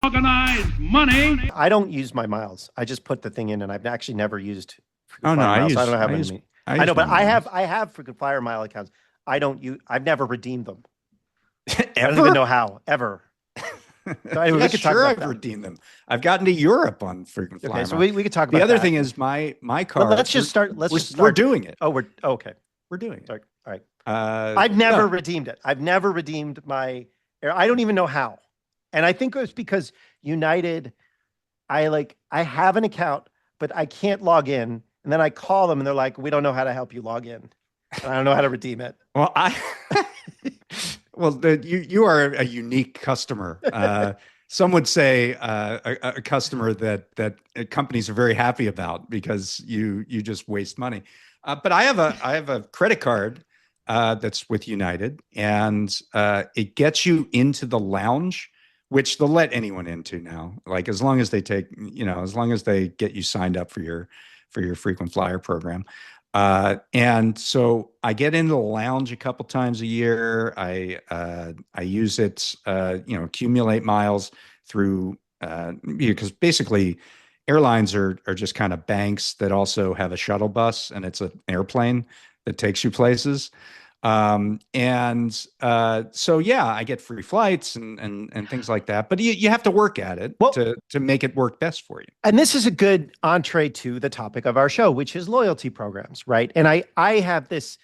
Organized money. I don't use my miles. I just put the thing in, and I've actually never used Oh frequent no, flyer I miles. use I don't have I any. use I I use know, my but I miles. have frequent flyer mile accounts. I don't use. I've never redeemed them. I don't even know Ever? how ever. So anyway, we Yeah, could talk sure, about I've that. redeemed them. I've gotten to Europe on frequent Okay, flyer so miles. we could talk The about other that. thing is my But car. let's just start. Let's just We're start. doing it. Oh, we're okay. We're doing it. Sorry. All right. I've No, never redeemed it. I've never redeemed my. I don't even know how. And I think it was because United. I have an account, but I can't log in. And then I call them, and they're like, "We don't know how to help you log in. And I don't know how to redeem it." well, well, you are a unique customer. Some would say a customer that companies are very happy about because you just waste money. But I have a credit card that's with United, and it gets you into the lounge, which they'll let anyone into now. Like as long as they take, as long as they get you signed up for your frequent flyer program. And so I get into the lounge a couple times a year. I use it, accumulate miles through because basically airlines are just kind of banks that also have a shuttle bus, and it's an airplane that takes you places. So yeah, I get free flights and things like that. But you have to work at it Well, to make it work best for you. and this is a good entree to the topic of our show, which is loyalty programs, right? And I have this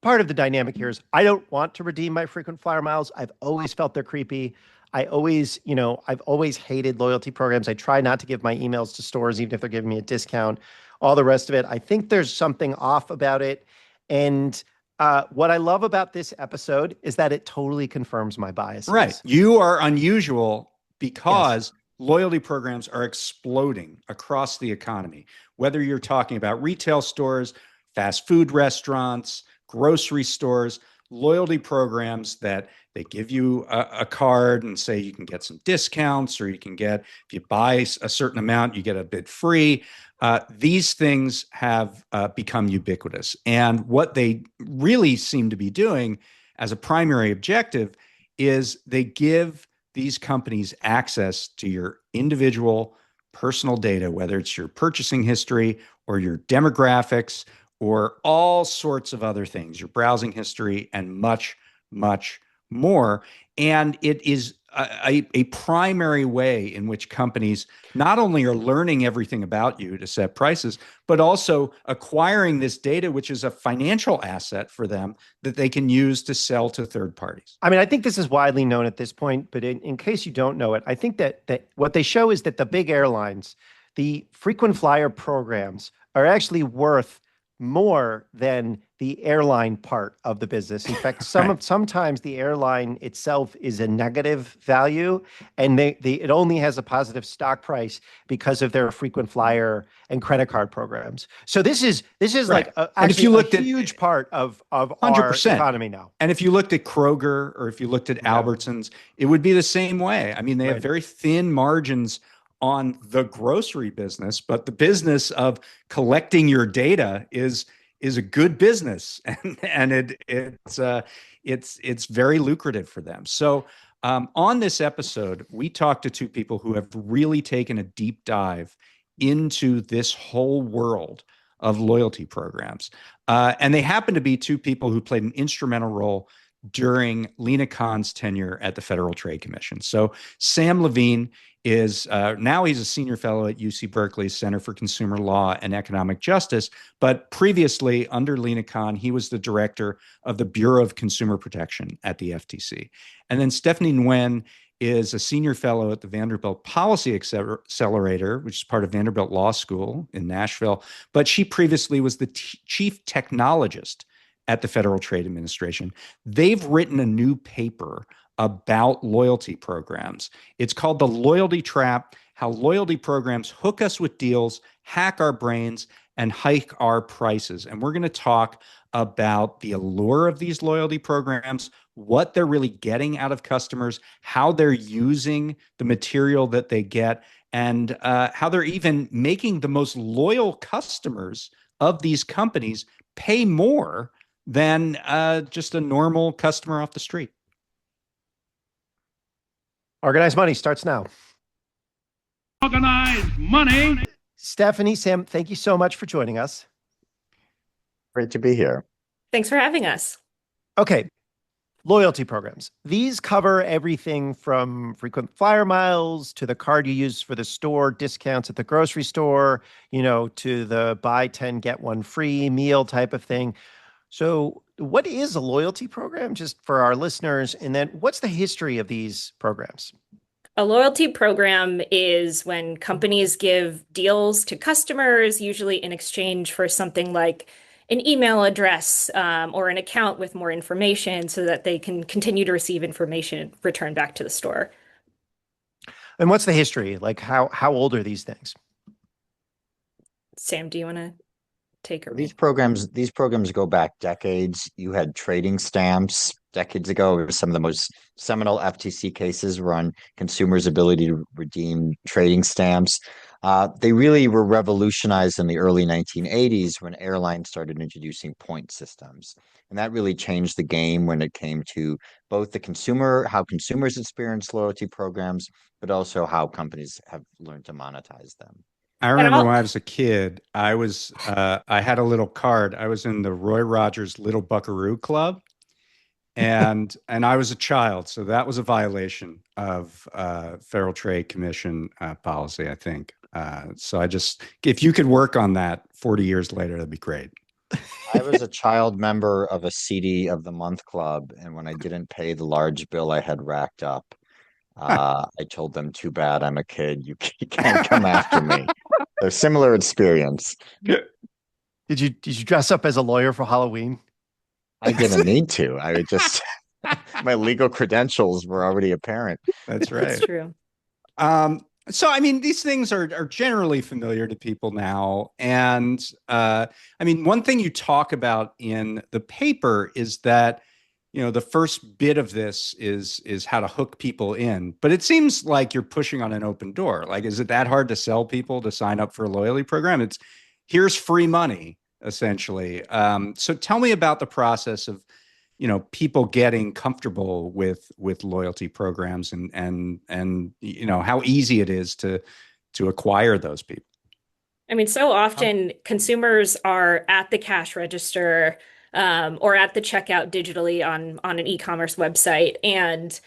part of the dynamic here is I don't want to redeem my frequent flyer miles. I've always felt they're creepy. I've always hated loyalty programs. I try not to give my emails to stores, even if they're giving me a discount, all the rest of it. I think there's something off about it. And what I love about this episode is that it totally confirms my Right. biases. You are unusual Yes. because loyalty programs are exploding across the economy. Whether you're talking about retail stores, fast food restaurants, grocery stores, loyalty programs that they give you a card and say you can get some discounts, or you can get, if you buy a certain amount, you get a bit free. These things have become ubiquitous. And what they really seem to be doing as a primary objective is they give these companies access to your individual personal data, whether it's your purchasing history or your demographics or all sorts of other things, your browsing history, and much, much more. And it is a primary way in which companies not only are learning everything about you to set prices, but also acquiring this data, which is a financial asset for them that they can use to sell to third parties. I mean, I think this is widely known at this point, but in case you don't know it, I think that what they show is that the big airlines, the frequent flyer programs, are actually worth more than the airline part of the business. In fact, Right. sometimes the airline itself is a negative value, and it only has a positive stock price because of their frequent flyer and credit card programs. So this is Right. like And if actually you a looked at huge part of our 100%. economy now. And if you looked at Kroger or if you looked at Yeah, Albertsons, it would be the same way. I mean, they have right. very thin margins on the grocery business, but the business of collecting your data is a good business, and it's very lucrative for them. So on this episode, we talked to two people who have really taken a deep dive into this whole world of loyalty programs. And they happen to be two people who played an instrumental role during Lena Khan's tenure at the Federal Trade Commission. So Sam Levine is now he's a senior fellow at UC Berkeley's Center for Consumer Law and Economic Justice. But previously, under Lena Khan, he was the director of the Bureau of Consumer Protection at the FTC. And then Stephanie Nguyen is a senior fellow at the Vanderbilt Policy Accelerator, which is part of Vanderbilt Law School in Nashville. But she previously was the chief technologist at the Federal Trade Administration. They've written a new paper about loyalty programs. It's called The Loyalty Trap: How Loyalty Programs Hook Us with Deals, Hack Our Brains, and Hike Our Prices. And we're going to talk about the allure of these loyalty programs, what they're really getting out of customers, how they're using the material that they get, and how they're even making the most loyal customers of these companies pay more than just a normal customer off the street. Organized Money starts now. Organized money. Stephanie, Sam, thank you so much for joining us. Great to be here. Thanks for having us. Okay, loyalty programs. These cover everything from frequent flyer miles to the card you use for the store, discounts at the grocery store, to the buy 10, get one free meal type of thing. So what is a loyalty program, just for our listeners? And then what's the history of these programs? A loyalty program is when companies give deals to customers, usually in exchange for something like an email address or an account with more information so that they can continue to receive information returned back to the store. And what's the history? Like how old are these things? Sam, do you want to take These programs go back decades. You had trading stamps decades ago. Some of the most seminal FTC cases were on consumers' ability to redeem trading stamps. They really were revolutionized in the early 1980s when airlines started introducing point systems. And that really changed the game when it came to both the consumer, how consumers experience loyalty programs, but also how companies have learned to monetize them. I remember when I was a kid, I had a little card. I was in the Roy Rogers Little Buckaroo Club, and I was a child, so that was a violation of Federal Trade Commission policy, I think. So if you could work on that 40 years later, that'd be great. I was a child member of a CD of the Month Club, and when I didn't pay the large bill I had racked up, I told them, "Too bad, I'm a kid. You can't come after me." A similar experience. Did you dress up as a lawyer for Halloween? I didn't need to. I would just my legal credentials were already apparent. That's right. That's true. So, I mean, these things are generally familiar to people now. And one thing you talk about in the paper is that, the first bit of this is how to hook people in. But it seems like you're pushing on an open door. Like, is it that hard to sell people to sign up for a loyalty program? Here's free money, essentially. So tell me about the process of, people getting comfortable with loyalty programs and how easy it is to acquire those people. So often consumers are at the cash register or at the checkout digitally on an e-commerce website, and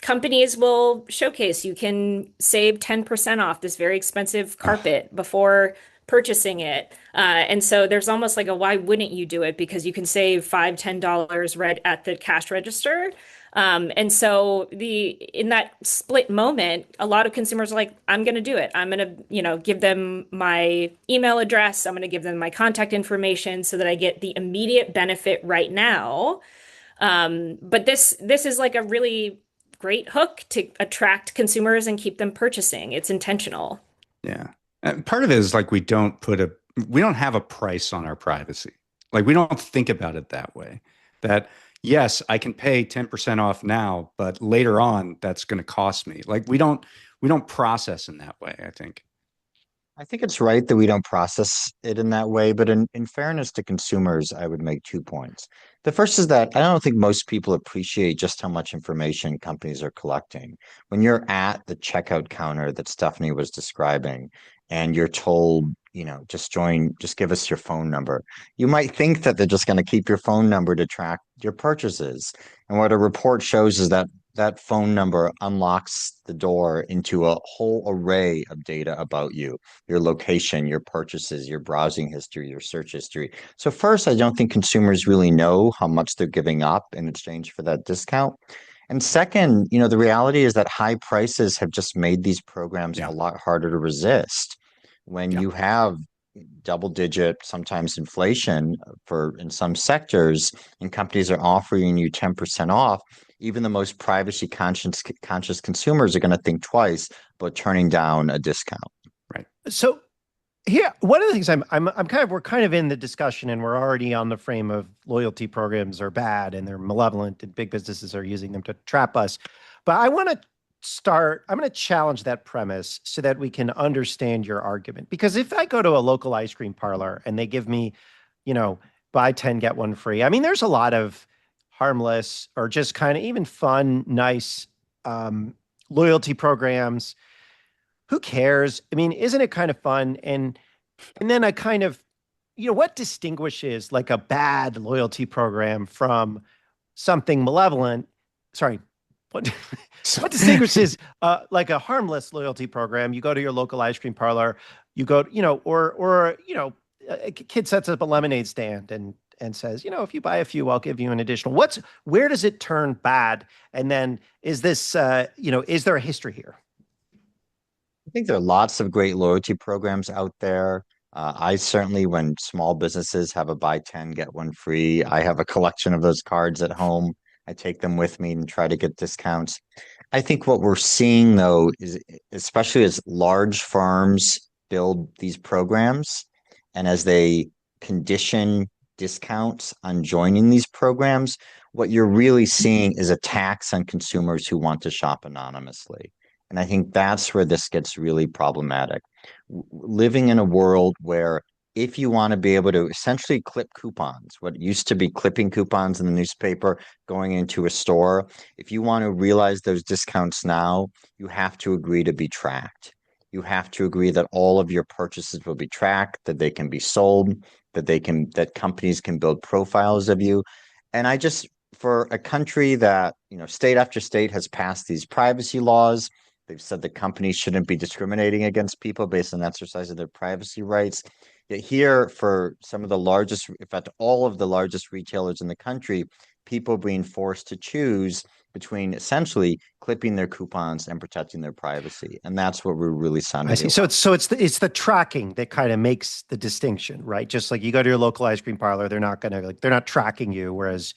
companies will showcase you can save 10% off this very expensive carpet before purchasing it. And so there's almost like why wouldn't you do it? Because you can save $5, $10 right at the cash register. And so in that split moment, a lot of consumers are like, I'm going to do it. I'm going to, give them my email address. I'm going to give them my contact information so that I get the immediate benefit right now. But this is like a really great hook to attract consumers and keep them purchasing. It's intentional. Yeah. And part of it is like we don't have a price on our privacy. Like we don't think about it that way. That yes, I can pay 10% off now, but later on that's going to cost me. Like we don't process in that way, I think. I think it's right that we don't process it in that way, but in fairness to consumers, I would make 2 points. The first is that I don't think most people appreciate just how much information companies are collecting. When you're at the checkout counter that Stephanie was describing, and you're told, just give us your phone number. You might think that they're just going to keep your phone number to track your purchases. And what a report shows is that that phone number unlocks the door into a whole array of data about you, your location, your purchases, your browsing history, your search history. So first, I don't think consumers really know how much they're giving up in exchange for that discount. And second, the reality is that high prices have just made these programs a lot harder to resist. When you have double-digit, sometimes inflation in some sectors, and companies are offering you 10% off, even the most privacy conscious consumers are going to think twice about turning down a discount. Right. So here, one of the things we're kind of in the discussion, and we're already on the frame of loyalty programs are bad and they're malevolent and big businesses are using them to trap us. But I'm going to challenge that premise so that we can understand your argument. Because if I go to a local ice cream parlor and they give me, buy 10, get one free. There's a lot of harmless or just kind of even fun, nice loyalty programs. who cares? I mean, isn't it kind of fun? And then I kind of, what distinguishes like a bad loyalty program from something malevolent? Sorry, what what distinguishes like a harmless loyalty program? You go to your local ice cream parlor, you go, or a kid sets up a lemonade stand and says, if you buy a few, I'll give you an additional. Where does it turn bad? And then is this, is there a history here? I think there are lots of great loyalty programs out there. I certainly, when small businesses have a buy 10, get one free, I have a collection of those cards at home. I take them with me and try to get discounts. I think what we're seeing, though, is especially as large firms build these programs and as they condition discounts on joining these programs, what you're really seeing is a tax on consumers who want to shop anonymously. And I think that's where this gets really problematic. Living in a world where if you want to be able to essentially clip coupons, what used to be clipping coupons in the newspaper, going into a store, if you want to realize those discounts now, you have to agree to be tracked. You have to agree that all of your purchases will be tracked, that they can be sold, that companies can build profiles of you. And for a country that, state after state has passed these privacy laws, they've said that companies shouldn't be discriminating against people based on exercise of their privacy rights. Yet here, for some of the largest, in fact, all of the largest retailers in the country, people being forced to choose between essentially clipping their coupons and protecting their privacy. And that's what we're really sounding. I see. So it's the tracking that kind of makes the distinction, right? Just like you go to your local ice cream parlor, they're not tracking you. Whereas,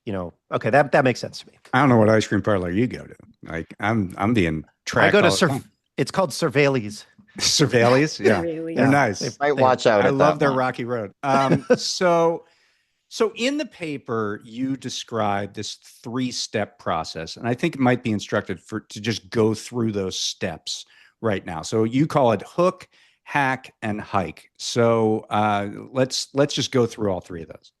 okay, that makes sense to me. I don't know what ice cream parlor you go to. Like I'm being tracked. I go to it's called Surveillies. Surveillies, yeah, they're nice. They might watch out. I love their rocky road. So in the paper, you describe this 3-step process, and I think it might be instructive to just go through those steps right now. So you call it hook, hack, and hike. So let's just go through all 3 of those.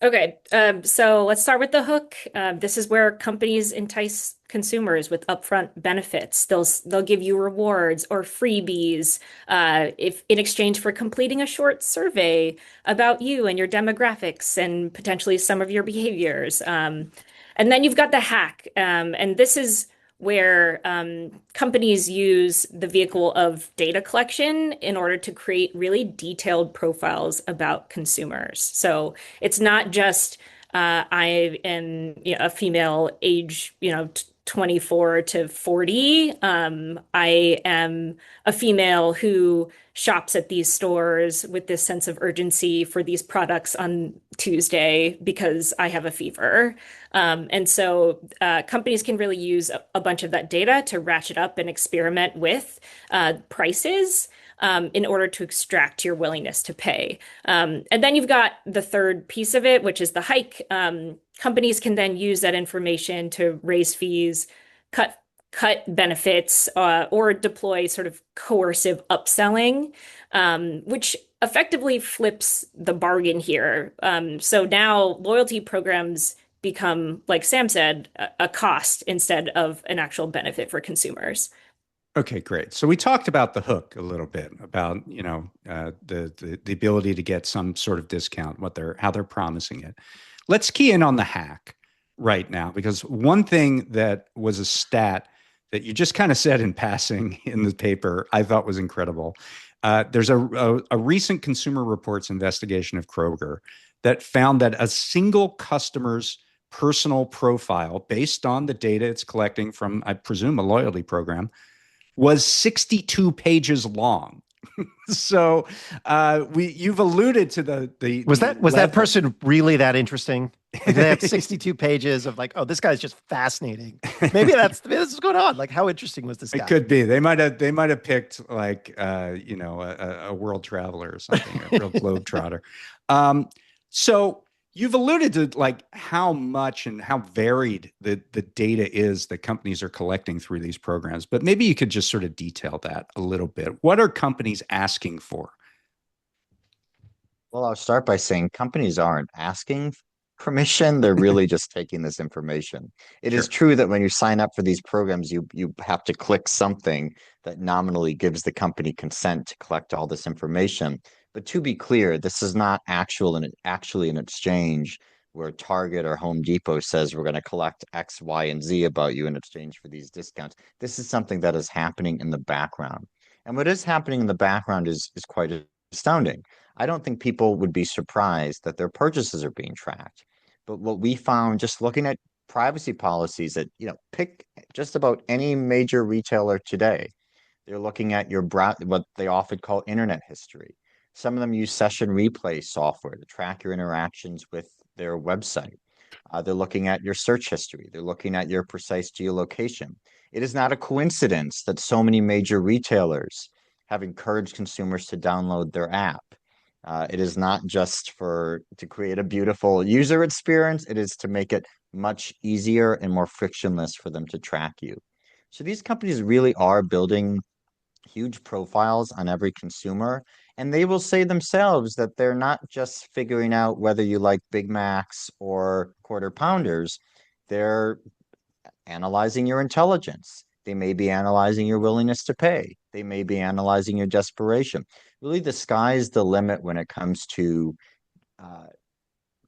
Okay, so let's start with the hook. This is where companies entice consumers with upfront benefits. They'll give you rewards or freebies if in exchange for completing a short survey about you and your demographics and potentially some of your behaviors. And then you've got the hack, and this is where companies use the vehicle of data collection in order to create really detailed profiles about consumers. So it's not just I am a female age 24 to 40. I am a female who shops at these stores with this sense of urgency for these products on Tuesday because I have a fever. And so companies can really use a bunch of that data to ratchet up and experiment with prices in order to extract your willingness to pay. And then you've got the third piece of it, which is the hike. Companies can then use that information to raise fees, cut benefits, or deploy sort of coercive upselling, which effectively flips the bargain here. So now loyalty programs become, like Sam said, a cost instead of an actual benefit for consumers. Okay, great. So we talked about the hook a little bit, about the ability to get some sort of discount, how they're promising it. Let's key in on the hack right now, because one thing that was a stat that you just kind of said in passing in the paper, I thought was incredible. There's a recent Consumer Reports investigation of Kroger that found that a single customer's personal profile, based on the data it's collecting from, I presume, a loyalty program, was 62 pages long. So you've alluded to the was that person really that interesting? Like they have 62 pages of like, oh, this guy's just fascinating. Maybe this is going on. Like, how interesting was this guy? It could be. They might have picked like a world traveler or something, a real globetrotter. So you've alluded to like how much and how varied the data is that companies are collecting through these programs, but maybe you could just sort of detail that a little bit. What are companies asking for? Well, I'll start by saying companies aren't asking permission. They're really just taking this information. It is true that when you sign up for these programs, you have to click something that nominally gives the company consent to collect all this information. But to be clear, this is not actually an exchange where Target or Home Depot says we're going to collect X, Y, and Z about you in exchange for these discounts. This is something that is happening in the background. And what is happening in the background is quite astounding. I don't think people would be surprised that their purchases are being tracked. But what we found just looking at privacy policies that, pick just about any major retailer today, they're looking at what they often call internet history. Some of them use session replay software to track your interactions with their website. They're looking at your search history. They're looking at your precise geolocation. It is not a coincidence that so many major retailers have encouraged consumers to download their app. It is not just to create a beautiful user experience. It is to make it much easier and more frictionless for them to track you. So these companies really are building huge profiles on every consumer. And they will say themselves that they're not just figuring out whether you like Big Macs or Quarter Pounders. They're analyzing your intelligence. They may be analyzing your willingness to pay. They may be analyzing your desperation. Really, the sky's the limit when it comes to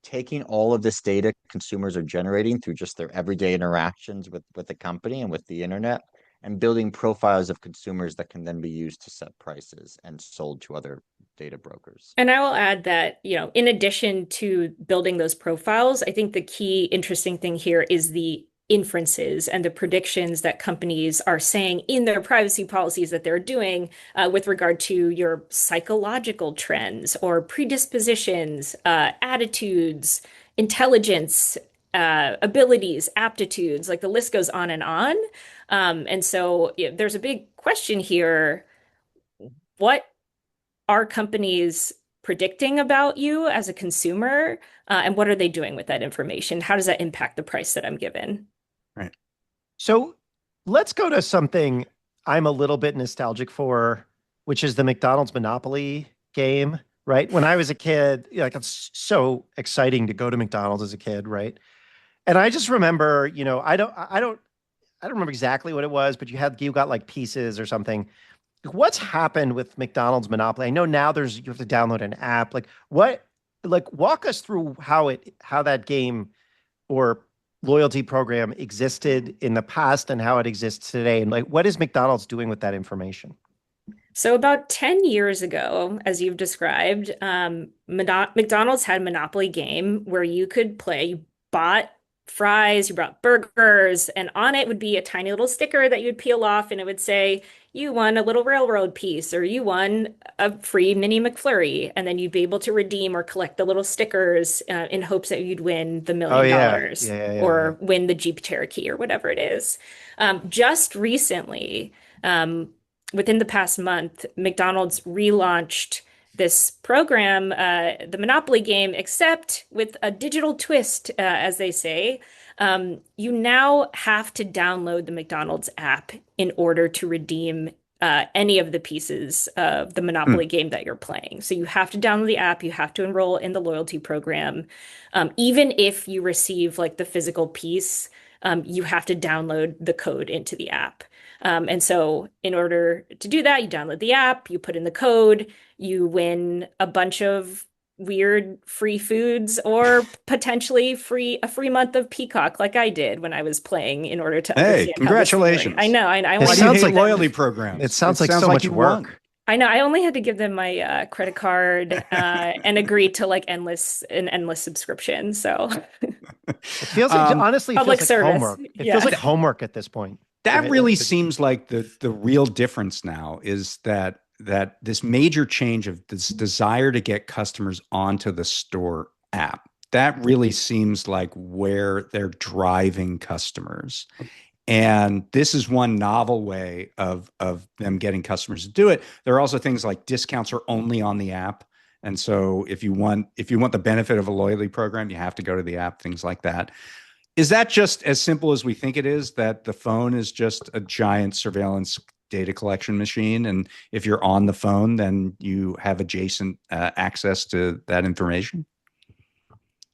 taking all of this data consumers are generating through just their everyday interactions with the company and with the internet, and building profiles of consumers that can then be used to set prices and sold to other data brokers. And I will add that, in addition to building those profiles, I think the key interesting thing here is the inferences and the predictions that companies are saying in their privacy policies that they're doing with regard to your psychological trends or predispositions, attitudes, intelligence, abilities, aptitudes, like the list goes on and on. And so there's a big question here. What are companies predicting about you as a consumer? And what are they doing with that information? How does that impact the price that I'm given? Right. So let's go to something I'm a little bit nostalgic for, which is the McDonald's Monopoly game, right? When I was a kid, it's so exciting to go to McDonald's as a kid, right? And I just remember, I don't remember exactly what it was, but you got like pieces or something. What's happened with McDonald's Monopoly? I know now you have to download an app. Walk us through how that game or loyalty program existed in the past and how it exists today. And what is McDonald's doing with that information? So about 10 years ago, as you've described, McDonald's had a Monopoly game where you could play. You bought fries, you brought burgers, and on it would be a tiny little sticker that you'd peel off, and it would say, you won a little railroad piece, or you won a free mini McFlurry. And then you'd be able to redeem or collect the little stickers in hopes that you'd win the $1 million or win the Jeep Cherokee or whatever it is. Just recently, within the past month, McDonald's relaunched this program, the Monopoly game, except with a digital twist, as they say. You now have to download the McDonald's app in order to redeem any of the pieces of the Monopoly game that you're playing. So you have to download the app, you have to enroll in the loyalty program. Even if you receive the physical piece, you have to download the code into the app. And so in order to do that, you download the app, you put in the code, you win a bunch of weird free foods or potentially a free month of Peacock, like I did when I was playing in order to understand. Hey, congratulations. I know. I Why do you hate loyalty programs? It sounds like so much work. I know. I only had to give them my credit card and agree to an endless subscription. So it feels honestly, it feels like homework. It feels like homework at this point. That really seems like the real difference now is that this major change of this desire to get customers onto the store app, that really seems like where they're driving customers. And this is one novel way of them getting customers to do it. There are also things like discounts are only on the app. And so if you want the benefit of a loyalty program, you have to go to the app, things like that. Is that just as simple as we think it is, that the phone is just a giant surveillance data collection machine? And if you're on the phone, then you have adjacent access to that information?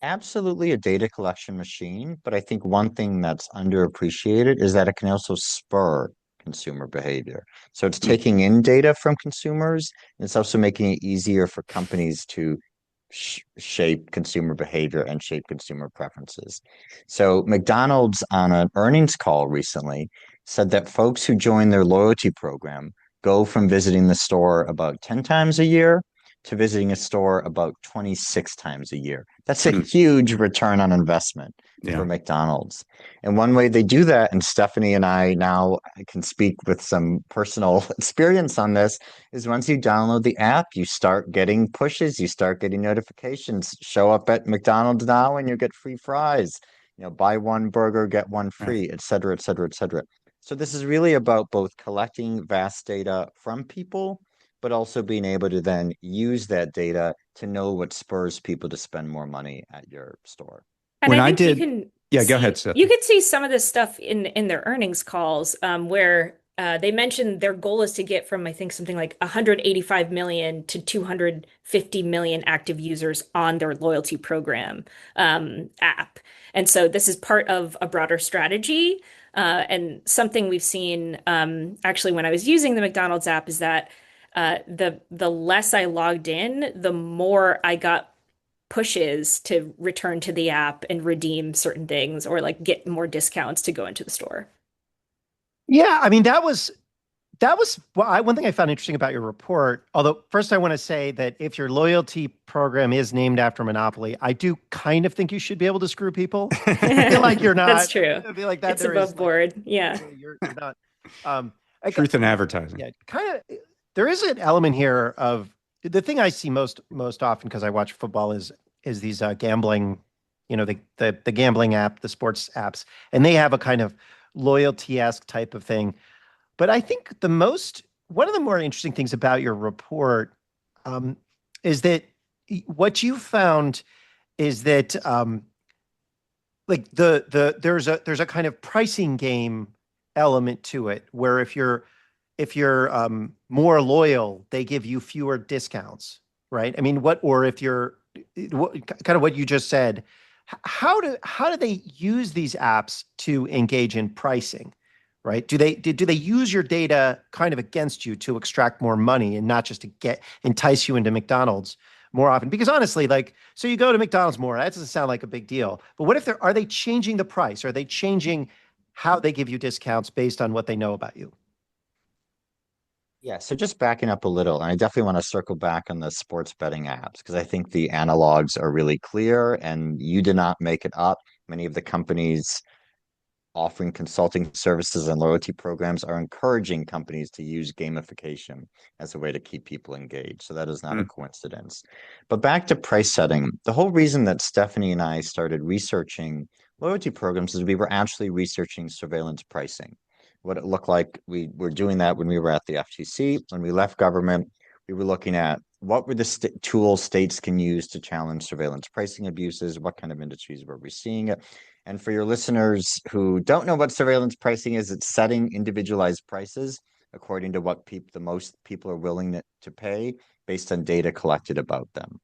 absolutely a data collection machine, but I think one thing that's underappreciated is that it can also spur consumer behavior. So it's taking in data from consumers, and it's also making it easier for companies to shape consumer behavior and shape consumer preferences. So McDonald's on an earnings call recently said that folks who join their loyalty program go from visiting the store about 10 times a year to visiting a store about 26 times a year. That's a huge return on investment for McDonald's. And one way they do that, and Stephanie and I now can speak with some personal experience on this, is once you download the app, you start getting pushes, you start getting notifications. Show up at McDonald's now and you get free fries. Buy one burger, get one free, et cetera, et cetera, et cetera. So this is really about both collecting vast data from people, but also being able to then use that data to know what spurs people to spend more money at your store. And When I I think did, you can yeah, go see, ahead, Seth. you could see some of this stuff in their earnings calls, where they mentioned their goal is to get from, I think, something like 185 million to 250 million active users on their loyalty program app. And so this is part of a broader strategy. And something we've seen actually when I was using the McDonald's app is that the less I logged in, the more I got pushes to return to the app and redeem certain things or like get more discounts to go into the store. Yeah, I mean that was one thing I found interesting about your report. Although first I want to say that if your loyalty program is named after Monopoly, I do kind of think you should be able to screw people. I feel like you're not. That's true. I feel like that It's there above is board. Yeah. you're not. Truth in advertising. Yeah, kind of. There is an element here of the thing I see most often because I watch football is these gambling, the gambling app, the sports apps, and they have a kind of loyalty-esque type of thing. But I think one of the more interesting things about your report is that what you found is that like there's a kind of pricing game element to it, where if you're more loyal, they give you fewer discounts, right? I mean, if you're kind of what you just said, how do they use these apps to engage in pricing? Right? Do they use your data kind of against you to extract more money and not just to entice you into McDonald's more often? Because honestly, so you go to McDonald's more, that doesn't sound like a big deal. But what if are they changing the price? Are they changing how they give you discounts based on what they know about you? Yeah, so just backing up a little, and I definitely want to circle back on the sports betting apps because I think the analogs are really clear and you did not make it up. Many of the companies offering consulting services and loyalty programs are encouraging companies to use gamification as a way to keep people engaged. So that is not a coincidence. But back to price setting, the whole reason that Stephanie and I started researching loyalty programs is we were actually researching surveillance pricing. What it looked like, we were doing that when we were at the FTC. When we left government, we were looking at what were the tools states can use to challenge surveillance pricing abuses, what kind of industries were we seeing it. And for your listeners who don't know what surveillance pricing is, it's setting individualized prices according to what the most people are willing to pay based on data collected about them.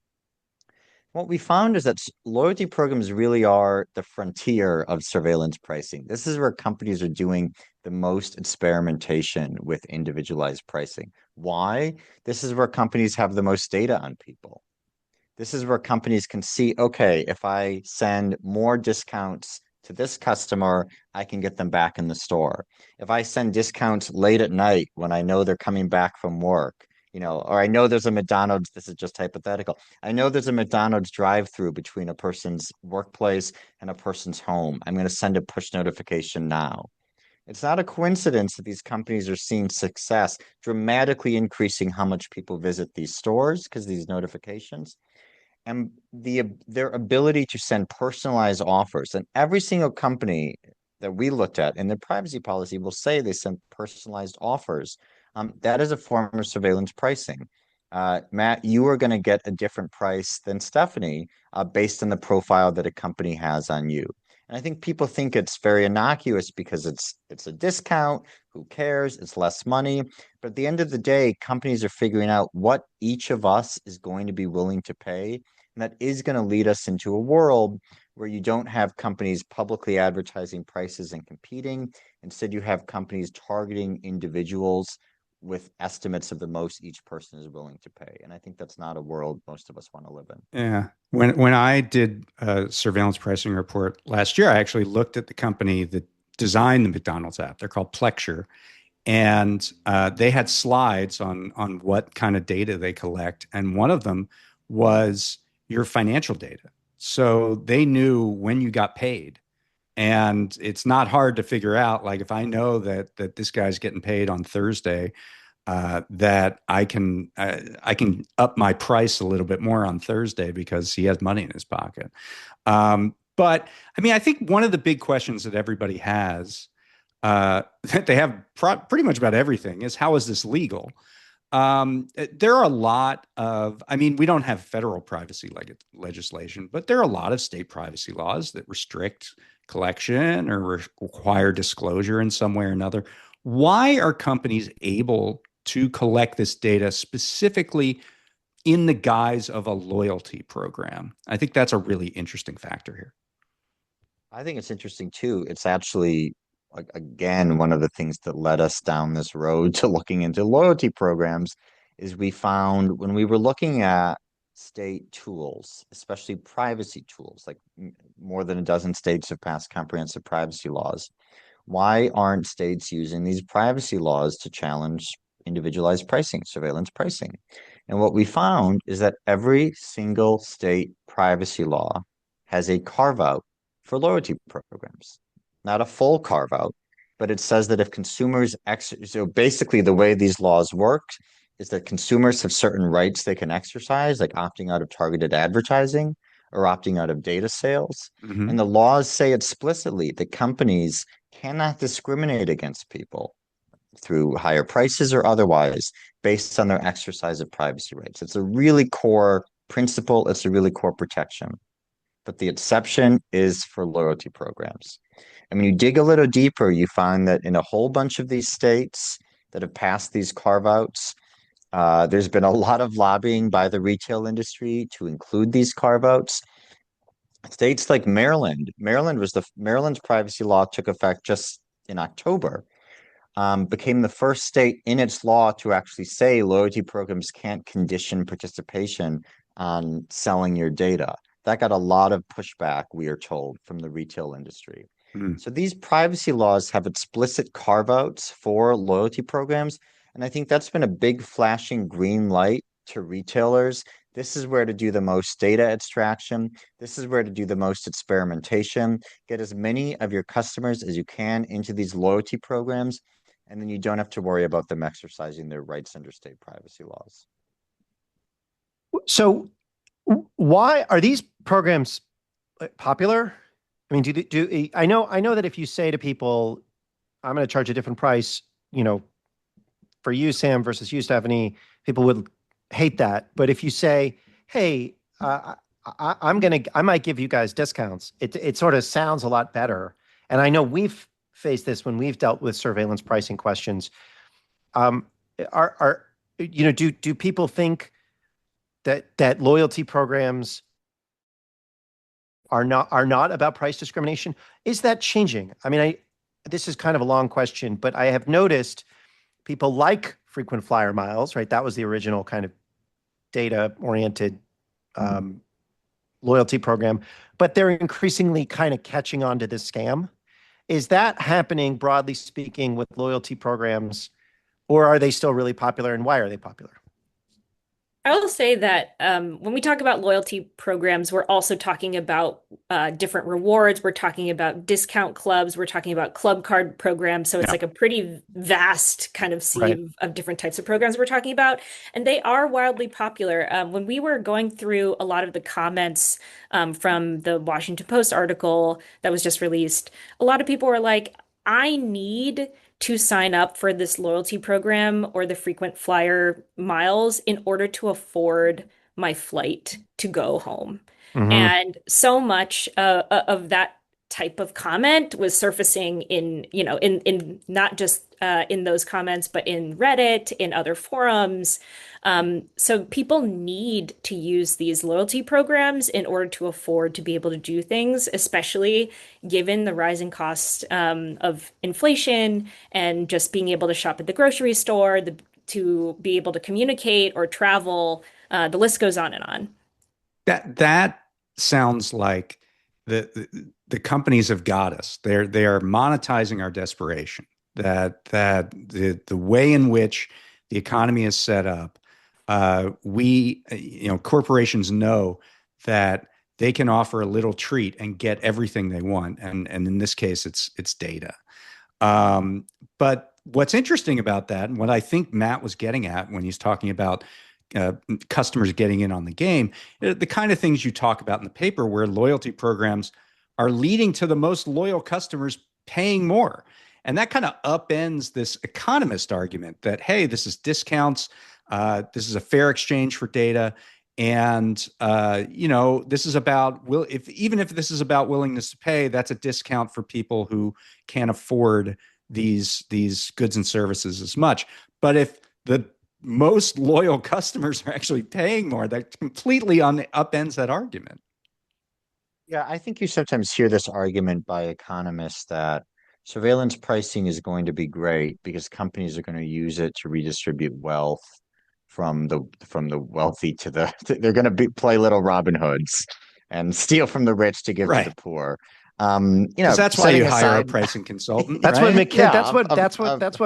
What we found is that loyalty programs really are the frontier of surveillance pricing. This is where companies are doing the most experimentation with individualized pricing. Why? This is where companies have the most data on people. This is where companies can see, okay, if I send more discounts to this customer, I can get them back in the store. If I send discounts late at night when I know they're coming back from work, or I know there's a McDonald's, this is just hypothetical. I know there's a McDonald's drive-through between a person's workplace and a person's home. I'm going to send a push notification now. It's not a coincidence that these companies are seeing success, dramatically increasing how much people visit these stores because of these notifications. And their ability to send personalized offers. And every single company that we looked at in their privacy policy will say they send personalized offers. That is a form of surveillance pricing. Matt, you are going to get a different price than Stephanie based on the profile that a company has on you. And I think people think it's very innocuous because it's a discount. Who cares? It's less money. But at the end of the day, companies are figuring out what each of us is going to be willing to pay. And And that is going to lead us into a world where you don't have companies publicly advertising prices and competing. Instead, you have companies targeting individuals with estimates of the most each person is willing to pay. And I think that's not a world most of us want to live in. Yeah. When I did a surveillance pricing report last year, I actually looked at the company that designed the McDonald's app. They're called Plexure. And they had slides on what kind of data they collect. And one of them was your financial data. So they knew when you got paid. And it's not hard to figure out, like if I know that this guy's getting paid on Thursday, that I can up my price a little bit more on Thursday because he has money in his pocket. But I mean, I think one of the big questions that everybody has that they have pretty much about everything is, how is this legal? There are a lot of, I mean, we don't have federal privacy legislation, but there are a lot of state privacy laws that restrict collection or require disclosure in some way or another. Why are companies able to collect this data specifically in the guise of a loyalty program? I think that's a really interesting factor here. I think it's interesting too. It's actually, again, one of the things that led us down this road to looking into loyalty programs is we found when we were looking at state tools, especially privacy tools, like more than a dozen states have passed comprehensive privacy laws. Why aren't states using these privacy laws to challenge individualized pricing, surveillance pricing? And what we found is that every single state privacy law has a carve out for loyalty programs, not a full carve out, but it says that if consumers so basically the way these laws work is that consumers have certain rights they can exercise, like opting out of targeted advertising or opting out of data sales. Mm-hmm. And the laws say explicitly that companies cannot discriminate against people through higher prices or otherwise based on their exercise of privacy rights. It's a really core principle. It's a really core protection. But the exception is for loyalty programs. And when you dig a little deeper, you find that in a whole bunch of these states that have passed these carve-outs, there's been a lot of lobbying by the retail industry to include these carve-outs. States like Maryland's privacy law took effect just in October, became the first state in its law to actually say loyalty programs can't condition participation on selling your data. That got a lot of pushback, we are told, from the retail industry. So these privacy laws have explicit carve-outs for loyalty programs. And I think that's been a big flashing green light to retailers. This is where to do the most data extraction. This is where to do the most experimentation. Get as many of your customers as you can into these loyalty programs, and then you don't have to worry about them exercising their rights under state privacy laws. So why are these programs popular? I mean, I know that if you say to people, I'm going to charge a different price, for you, Sam, versus you, Stephanie, people would hate that. But if you say, hey, I might give you guys discounts, it sort of sounds a lot better. And I know we've faced this when we've dealt with surveillance pricing questions. Do people think that loyalty programs are not about price discrimination? Is that changing? I mean, this is kind of a long question, but I have noticed people like frequent flyer miles, right? That was the original kind of data-oriented loyalty program, but they're increasingly kind of catching on to this scam. Is that happening, broadly speaking, with loyalty programs, or are they still really popular, and why are they popular? I will say that when we talk about loyalty programs, we're also talking about different rewards. We're talking about discount clubs. We're talking about club card programs. So it's like a pretty vast kind of sea of different types of programs we're talking about. And they are wildly popular. When we were going through a lot of the comments from the Washington Post article that was just released, a lot of people were like, I need to sign up for this loyalty program or the frequent flyer miles in order to afford my flight to go home. Mm-hmm. And so much of that type of comment was surfacing in not just in those comments, but in Reddit, in other forums. So people need to use these loyalty programs in order to afford to be able to do things, especially given the rising cost of inflation and just being able to shop at the grocery store, to be able to communicate or travel. The list goes on and on. That sounds like the companies have got us. They are monetizing our desperation. That the way in which the economy is set up, corporations know that they can offer a little treat and get everything they want, and in this case, it's data. But what's interesting about that, and what I think Matt was getting at when he's talking about customers getting in on the game, the kind of things you talk about in the paper, where loyalty programs are leading to the most loyal customers paying more. And that kind of upends this economist argument that, hey, this is discounts. This is a fair exchange for data. And, this is about, even if this is about willingness to pay, that's a discount for people who can't afford these goods and services as much. But if the most loyal customers are actually paying more, that completely upends that argument. Yeah, I think you sometimes hear this argument by economists that surveillance pricing is going to be great because companies are going to use it to redistribute wealth from the wealthy to they're going to play little Robin Hoods and steal from the rich to give to the poor. That's why you hire a pricing consultant. That's right? That's what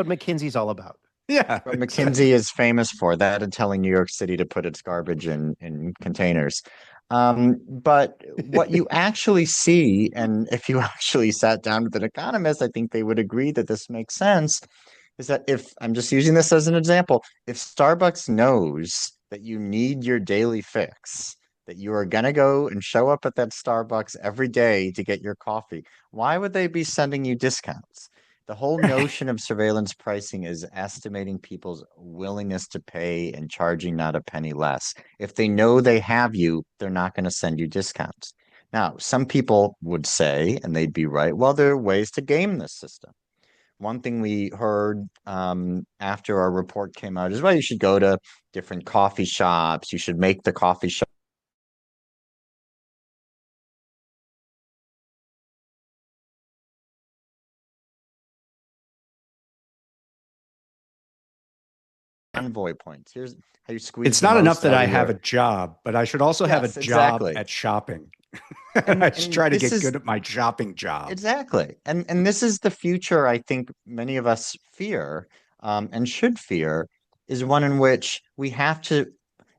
McKinsey's all about. Yeah. What McKinsey is famous for, that and telling New York City to put its garbage in containers. But what you actually see, and if you actually sat down with an economist, I think they would agree that this makes sense, is that if I'm just using this as an example, if Starbucks knows that you need your daily fix, that you are going to go and show up at that Starbucks every day to get your coffee, why would they be sending you discounts? The whole notion of surveillance pricing is estimating people's willingness to pay and charging not a penny less. If they know they have you, they're not going to send you discounts. Now, some people would say, and they'd be right, well, there are ways to game this system. One thing we heard after our report came out is, well, you should go to different coffee shops. You should make the coffee shop envoy points. Here's how you squeeze. It's not enough that I have a job, but I should also have a job at shopping. I should try to get good at my shopping job. Exactly. And this is the future I think many of us fear and should fear, is one in which we have to,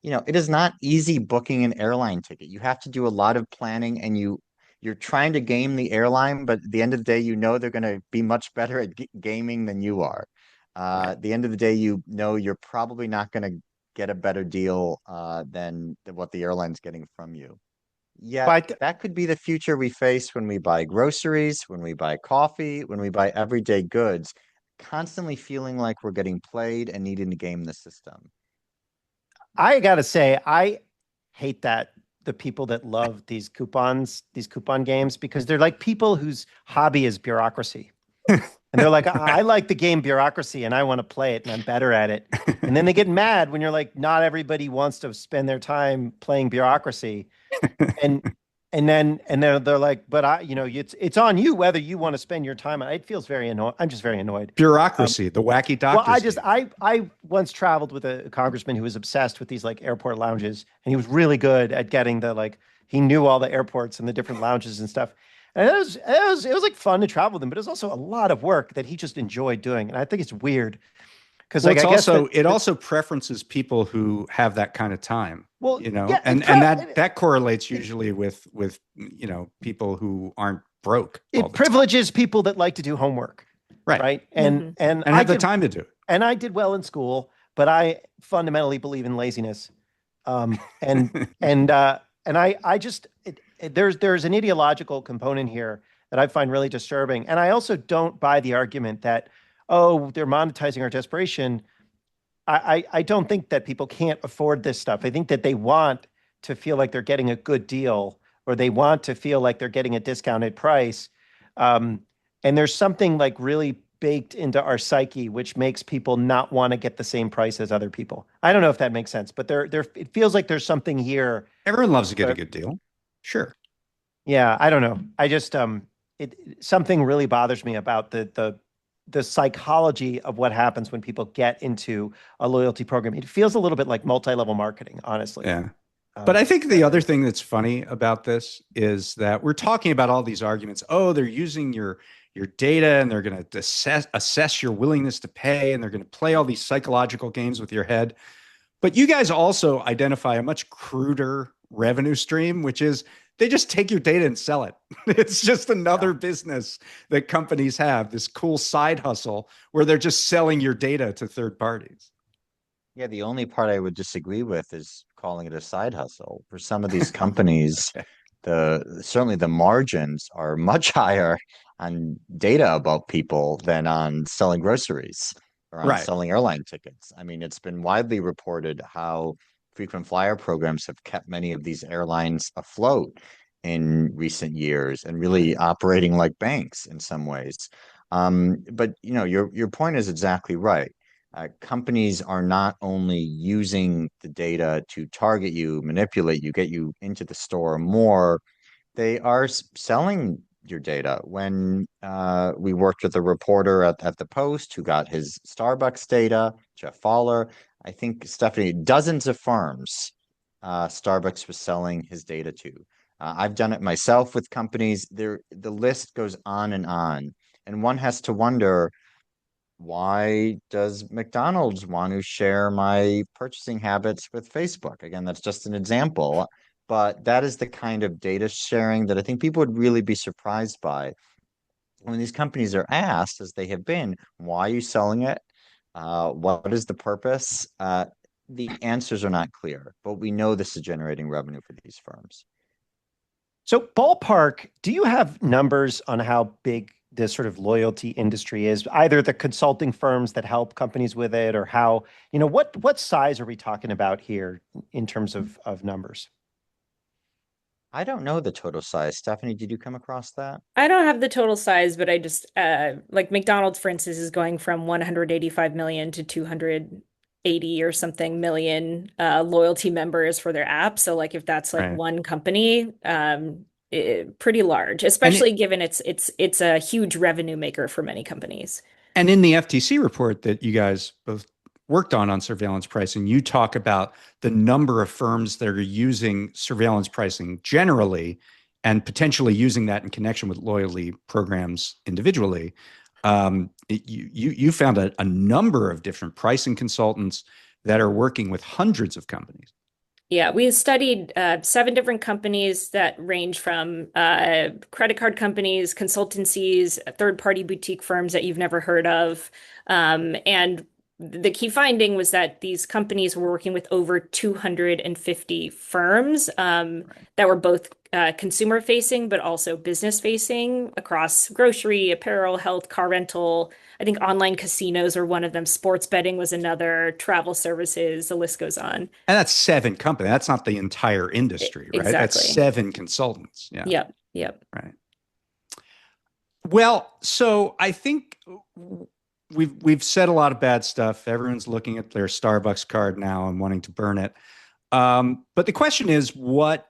it is not easy booking an airline ticket. You have to do a lot of planning, and you're trying to game the airline, but at the end of the day, they're going to be much better at gaming than you are. At the end of the day, you're probably not going to get a better deal than what the airline's getting from you. Yeah, that could be the future we face when we buy groceries, when we buy coffee, when we buy everyday goods, constantly feeling like we're getting played and needing to game the system. I gotta say, I hate the people that love these coupon games, because they're like people whose hobby is bureaucracy. And they're like, I like the game bureaucracy and I want to play it and I'm better at it. And then they get mad when you're like, not everybody wants to spend their time playing bureaucracy. And then they're like, but it's on you whether you want to spend your time. It feels very annoying. I'm just very annoyed. Bureaucracy, the wacky doctors. Well, I once traveled with a congressman who was obsessed with these like airport lounges, and he was really good at getting he knew all the airports and the different lounges and stuff. And it was like fun to travel with him, but it was also a lot of work that he just enjoyed doing. And I think it's weird because it also preferences people who have that kind of time. Well, and that correlates usually with people who aren't broke. It privileges people that like to do homework, right? And have the time to do it. And I did well in school, but I fundamentally believe in laziness. There's an ideological component here that I find really disturbing. And I also don't buy the argument that, they're monetizing our desperation. I don't think that people can't afford this stuff. I think that they want to feel like they're getting a good deal, or they want to feel like they're getting a discounted price. And there's something like really baked into our psyche, which makes people not want to get the same price as other people. I don't know if that makes sense, but it feels like there's something here. Everyone loves to get a good deal. Sure. Yeah, I don't know. I just something really bothers me about the psychology of what happens when people get into a loyalty program. It feels a little bit like multi-level marketing, honestly. Yeah. But I think the other thing that's funny about this is that we're talking about all these arguments. Oh, they're using your data and they're going to assess your willingness to pay, and they're going to play all these psychological games with your head. But you guys also identify a much cruder revenue stream, which is they just take your data and sell it. It's just another business that companies have, this cool side hustle where they're just selling your data to third parties. Yeah, the only part I would disagree with is calling it a side hustle. For some of these companies, certainly the margins are much higher on data about people than on selling groceries or on selling airline tickets. I mean, it's been widely reported how frequent flyer programs have kept many of these airlines afloat in recent years and really operating like banks in some ways. But your point is exactly right. Companies are not only using the data to target you, manipulate you, get you into the store more, they are selling your data. When we worked with a reporter at the Post who got his Starbucks data, Jeff Fowler, I think, Stephanie, dozens of firms Starbucks was selling his data to. I've done it myself with companies. The list goes on. And one has to wonder, why does McDonald's want to share my purchasing habits with Facebook? Again, that's just an example, but that is the kind of data sharing that I think people would really be surprised by. When these companies are asked, as they have been, why are you selling it? What is the purpose? The answers are not clear, but we know this is generating revenue for these firms. So ballpark, do you have numbers on how big this sort of loyalty industry is, either the consulting firms that help companies with it, or how, what size are we talking about here in terms of numbers? I don't know the total size. Stephanie, did you come across that? I don't have the total size, but I just like McDonald's, for instance, is going from 185 million to 280 or something million loyalty members for their app. So like if that's like one company, pretty large, especially given it's a huge revenue maker for many companies. And in the FTC report that you guys both worked on surveillance pricing, you talk about the number of firms that are using surveillance pricing generally and potentially using that in connection with loyalty programs individually. You found a number of different pricing consultants that are working with hundreds of companies. Yeah, we studied 7 different companies that range from credit card companies, consultancies, third-party boutique firms that you've never heard of. And the key finding was that these companies were working with over 250 firms that were both consumer facing, but also business facing across grocery, apparel, health, car rental. I think online casinos are one of them. Sports betting was another, travel services, the list goes on. And that's 7 companies. That's not the entire industry, right? Exactly. That's 7 consultants. Yeah. Yep. Right. Well, so I think we've said a lot of bad stuff. Everyone's looking at their Starbucks card now and wanting to burn it. But the question is, what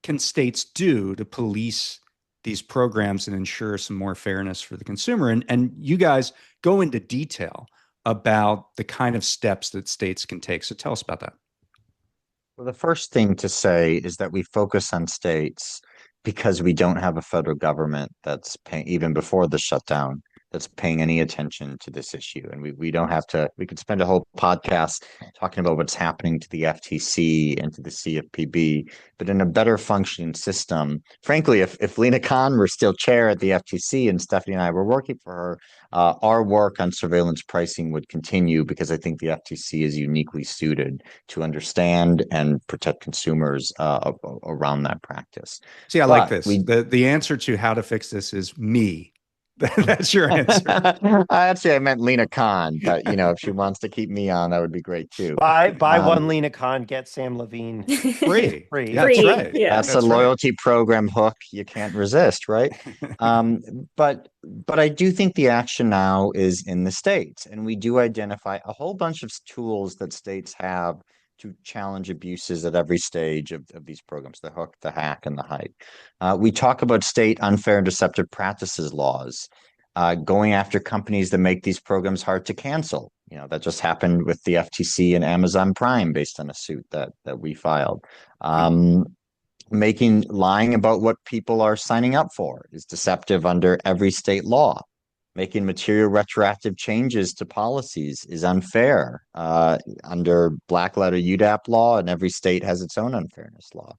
can states do to police these programs and ensure some more fairness for the consumer? And you guys go into detail about the kind of steps that states can take. So tell us about that. Well, the first thing to say is that we focus on states because we don't have a federal government that's paying, even before the shutdown, that's paying any attention to this issue. And we don't have to, we could spend a whole podcast talking about what's happening to the FTC and to the CFPB, but in a better functioning system. Frankly, if Lena Khan were still chair at the FTC and Stephanie and I were working for her, our work on surveillance pricing would continue, because I think the FTC is uniquely suited to understand and protect consumers around that practice. See, I like this. The answer to how to fix this is me. That's your answer. Actually, I meant Lena Khan, but if she wants to keep me on, that would be great too. Buy one Lena Khan, get Sam Levine Free. free. That's Free, right. yeah. That's a That's right. loyalty program hook you can't resist, right? But I do think the action now is in the states, and we do identify a whole bunch of tools that states have to challenge abuses at every stage of these programs, the hook, the hack, and the hike. We talk about state unfair and deceptive practices laws, going after companies that make these programs hard to cancel. That just happened with the FTC and Amazon Prime based on a suit that we filed. Lying about what people are signing up for is deceptive under every state law. Making material retroactive changes to policies is unfair under black letter UDAP law, and every state has its own unfairness law.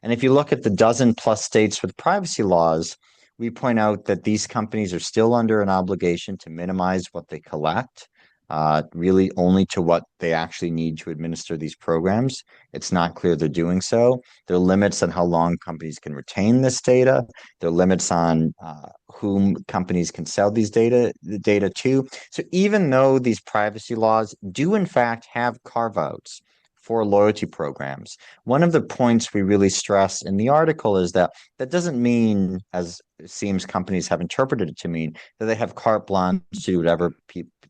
And if you look at the dozen plus states with privacy laws, we point out that these companies are still under an obligation to minimize what they collect, really only to what they actually need to administer these programs. It's not clear they're doing so. There are limits on how long companies can retain this data. There are limits on whom companies can sell the data to. So even though these privacy laws do in fact have carve-outs for loyalty programs, one of the points we really stress in the article is that doesn't mean, as it seems companies have interpreted it to mean, that they have carte blanche to do whatever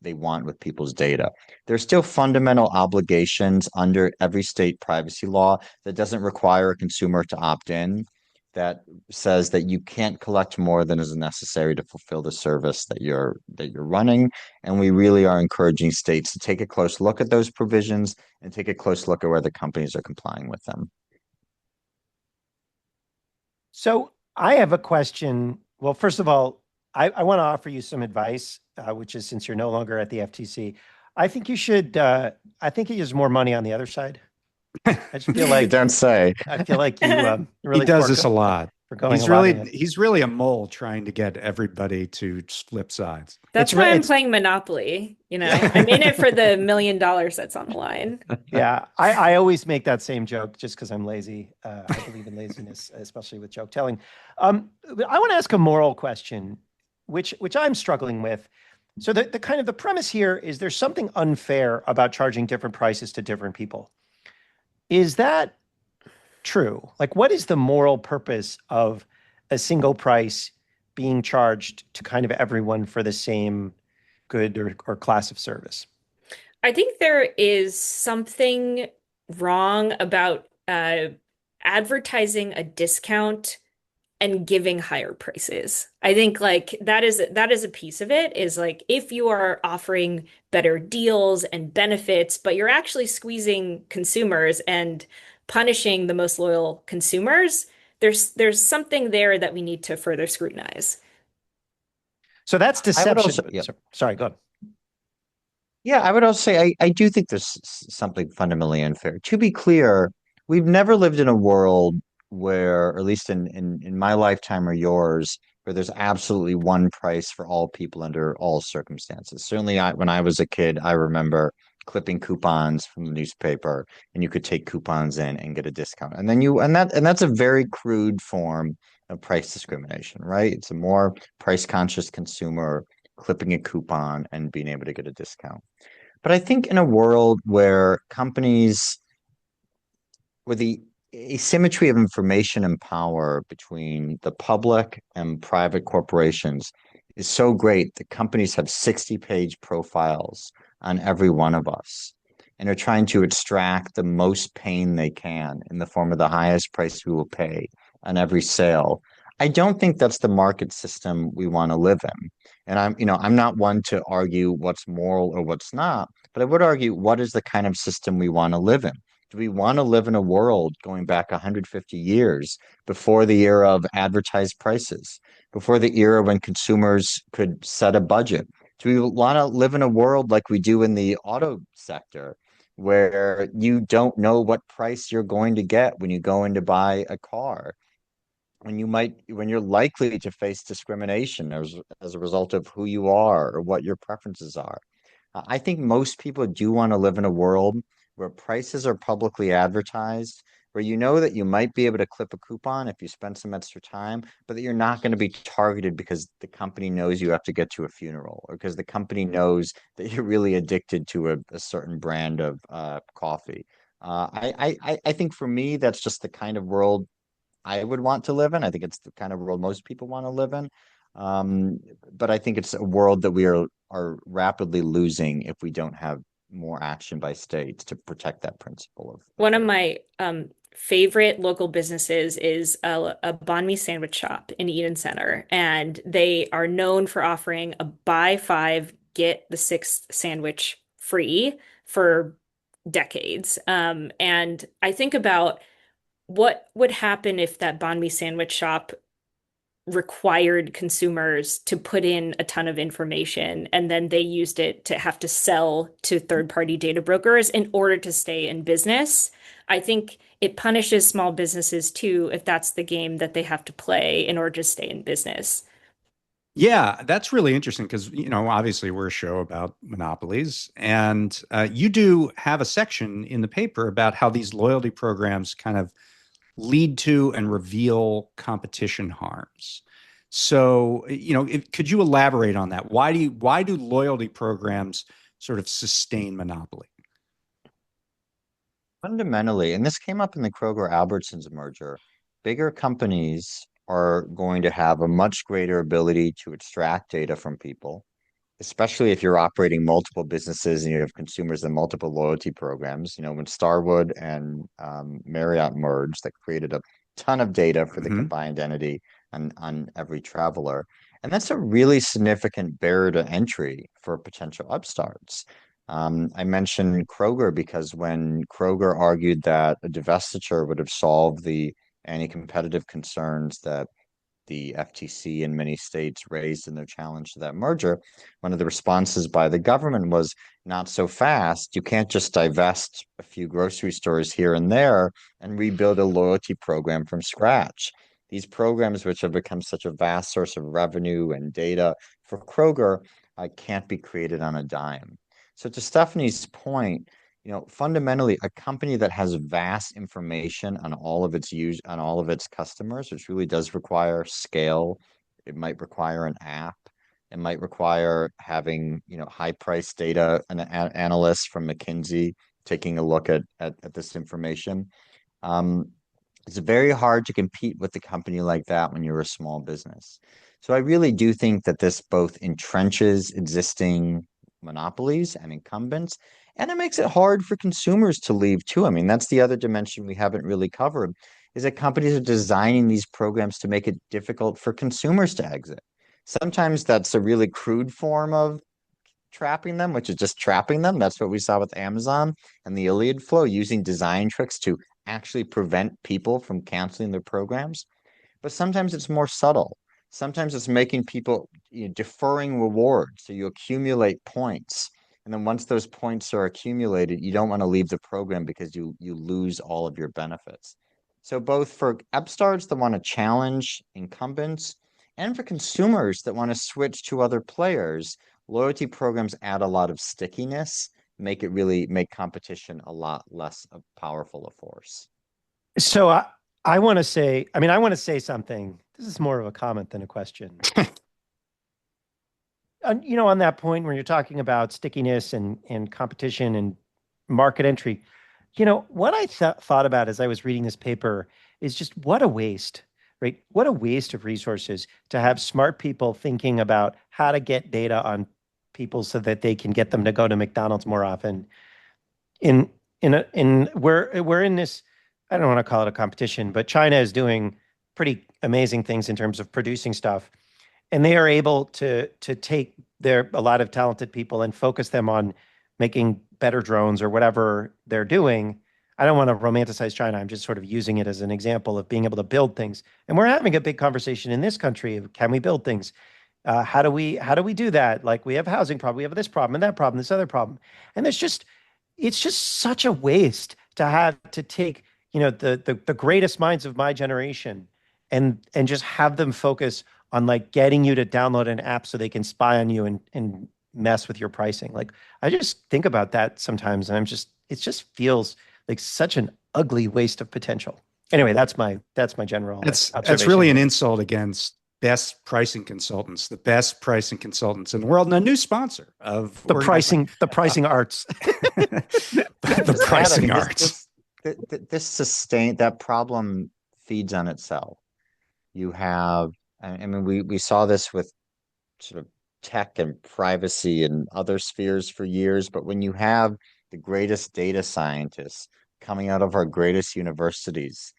they want with people's data. There's still fundamental obligations under every state privacy law that doesn't require a consumer to opt in, that says that you can't collect more than is necessary to fulfill the service that you're running. And we really are encouraging states to take a close look at those provisions and take a close look at whether companies are complying with them. So I have a question. Well, first of all, I want to offer you some advice, which is, since you're no longer at the FTC, I think you should, I think you use more money on the other side. I just feel like, You don't say. I feel like you really He does this a lot. for going He's really a mole trying to get everybody to flip sides. That's why I'm playing Monopoly. I'm in it for the $1 million that's on the line. Yeah, I always make that same joke just because I'm lazy. I believe in laziness, especially with joke telling. I want to ask a moral question, which I'm struggling with. So the kind of the premise here is there's something unfair about charging different prices to different people. Is that true? Like, what is the moral purpose of a single price being charged to kind of everyone for the same good or class of service? I think there is something wrong about advertising a discount and giving higher prices. I think that is a piece of it, is like, if you are offering better deals and benefits, but you're actually squeezing consumers and punishing the most loyal consumers, there's something there that we need to further scrutinize. So that's deception. Also, Sorry, go ahead. Yeah, I would also say I do think there's something fundamentally unfair. To be clear, we've never lived in a world where, or at least in my lifetime or yours, where there's absolutely one price for all people under all circumstances. Certainly, when I was a kid, I remember clipping coupons from the newspaper, and you could take coupons in and get a discount. And then that's a very crude form of price discrimination, right? It's a more price conscious consumer clipping a coupon and being able to get a discount. But I think in a world where companies, where the asymmetry of information and power between the public and private corporations is so great that companies have 60-page profiles on every one of us and are trying to extract the most pain they can in the form of the highest price we will pay on every sale. I don't think that's the market system we want to live in. And I'm not one to argue what's moral or what's not, but I would argue, what is the kind of system we want to live in? Do we want to live in a world going back 150 years before the era of advertised prices, before the era when consumers could set a budget? Do we want to live in a world like we do in the auto sector, where you don't know what price you're going to get when you go in to buy a car, when you're likely to face discrimination as a result of who you are or what your preferences are? I think most people do want to live in a world where prices are publicly advertised, where you know that you might be able to clip a coupon if you spend some extra time, but that you're not going to be targeted because the company knows you have to get to a funeral, or because the company knows that you're really addicted to a certain brand of coffee. I think for me, that's just the kind of world I would want to live in. I think it's the kind of world most people want to live in. Um, but I think it's a world that we are rapidly losing if we don't have more action by states to protect that principle of One of fairness. my favorite local businesses is a banh mi sandwich shop in Eden Center, and they are known for offering a buy five, get the sixth sandwich free for decades. And I think about what would happen if that banh mi sandwich shop required consumers to put in a ton of information and then they used it to have to sell to third-party data brokers in order to stay in business. I think it punishes small businesses too if that's the game that they have to play in order to stay in business. Yeah, that's really interesting because, obviously we're a show about monopolies, and you do have a section in the paper about how these loyalty programs kind of lead to and reveal competition harms. So, could you elaborate on that? Why do loyalty programs sort of sustain monopoly? Fundamentally, and this came up in the Kroger-Albertsons merger, bigger companies are going to have a much greater ability to extract data from people, especially if you're operating multiple businesses and you have consumers in multiple loyalty programs. When Starwood and Marriott merged, that created a ton of data for the Hmm. combined entity on every traveler. And that's a really significant barrier to entry for potential upstarts. I mentioned Kroger because when Kroger argued that a divestiture would have solved the anti-competitive concerns that the FTC in many states raised in their challenge to that merger, one of the responses by the government was not so fast. You can't just divest a few grocery stores here and there and rebuild a loyalty program from scratch. These programs, which have become such a vast source of revenue and data for Kroger, can't be created on a dime. So to Stephanie's point, fundamentally, a company that has vast information on all of its customers, which really does require scale. It might require an app. It might require having, high price data and analysts from McKinsey taking a look at this information. Um, it's very hard to compete with a company like that when you're a small business. So I really do think that this both entrenches existing monopolies and incumbents, and it makes it hard for consumers to leave too. I mean, that's the other dimension we haven't really covered, is that companies are designing these programs to make it difficult for consumers to exit. Sometimes that's a really crude form of trapping them, which is just trapping them. That's what we saw with Amazon and the Iliad flow, using design tricks to actually prevent people from canceling their programs. But sometimes it's more subtle. Sometimes it's making people, deferring rewards. So you accumulate points. And then once those points are accumulated, you don't want to leave the program because you lose all of your benefits. So both for upstarts that want to challenge incumbents and for consumers that want to switch to other players, loyalty programs add a lot of stickiness, make competition a lot less powerful a force. So I want to say, I want to say something. This is more of a comment than a question. On that point where you're talking about stickiness and competition and market entry, what I thought about as I was reading this paper is just what a waste, right? What a waste of resources to have smart people thinking about how to get data on people so that they can get them to go to McDonald's more often. We're in this, I don't want to call it a competition, but China is doing pretty amazing things in terms of producing stuff. And they are able to take a lot of talented people and focus them on making better drones or whatever they're doing. I don't want to romanticize China. I'm just sort of using it as an example of being able to build things. And we're having a big conversation in this country of, can we build things? How do we do that? Like, we have housing problem, we have this problem and that problem, this other problem. And it's just such a waste to have to take, the greatest minds of my generation and just have them focus on like getting you to download an app so they can spy on you and mess with your pricing. Like, I just think about that sometimes and it just feels like such an ugly waste of potential. Anyway, that's my general That's observation. really an insult against best pricing consultants, the best pricing consultants in the world, and a new sponsor of the pricing arts. the pricing arts. That problem feeds on itself. You have, I mean, we saw this with sort of tech and privacy and other spheres for years, but when you have the greatest data scientists coming out of our greatest universities